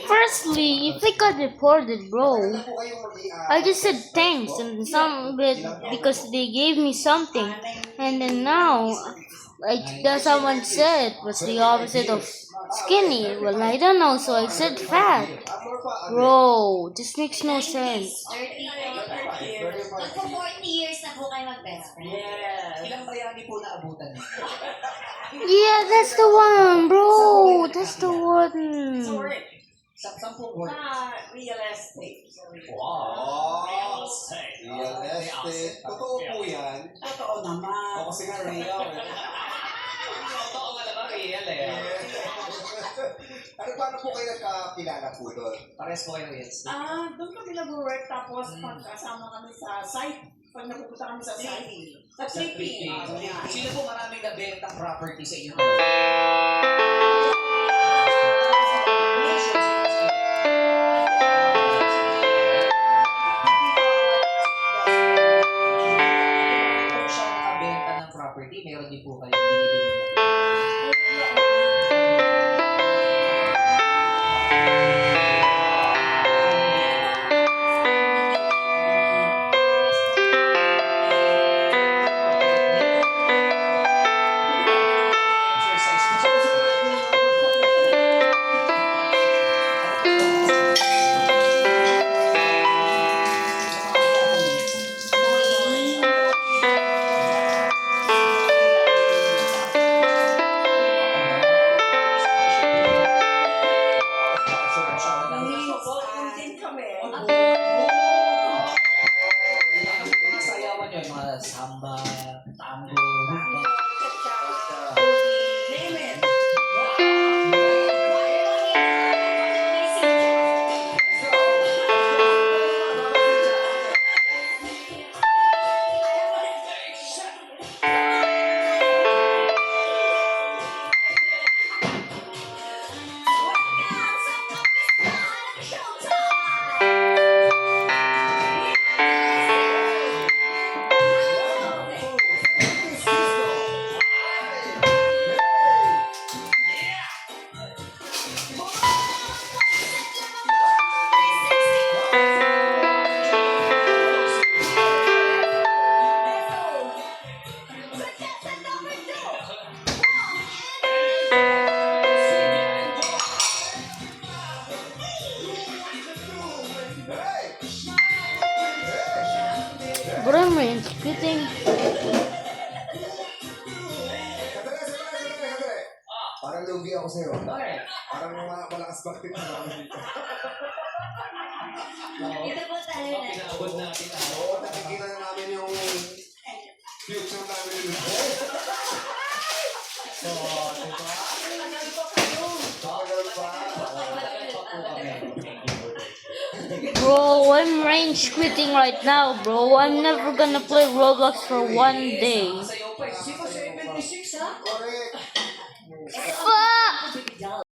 Firstly, if I got reported, bro, I just said thanks and some bit because they gave me something, and then now, like someone said, was the opposite of skinny. Well, I don't know, so I said fat. Bro, this makes no sense. 30 years. Magpo 40 years na po kayo mag-best friend. Yeah. Ilang bayani po naabutan niyo? Yeah, that's the one, bro. That's the one. Sorry. Sampung word. Real estate. Wow! Real estate. Totoo po yan. Totoo naman. O kasi nga real. Totoo nga naman real eh. Paano po kayo nagkakilala po doon? Pares po kayo real estate. Doon kami nag-work tapos pagkasama kami sa site. Pag napupunta kami sa site. Sa sleeping. Sino po maraming nabentang property sa inyo? Kung siya nakabenta ng property, meron din po kayo binibili na. Din kami. Mga sayawan nyo, yung mga samba, tango, rumba. Name it. Bro, I'm range quitting. Parang lugi ako sa'yo. Bakit? Parang malakas bakit na ako dito. Ito po tayo na. Pinaabot natin Oo, nakikita na namin yung future namin dito. So, diba? Tagal pa. Bro, I'm range quitting right now, bro. I'm never gonna play Roblox for one day. Sayo pa eh. 76 ha? Correct. Fuck!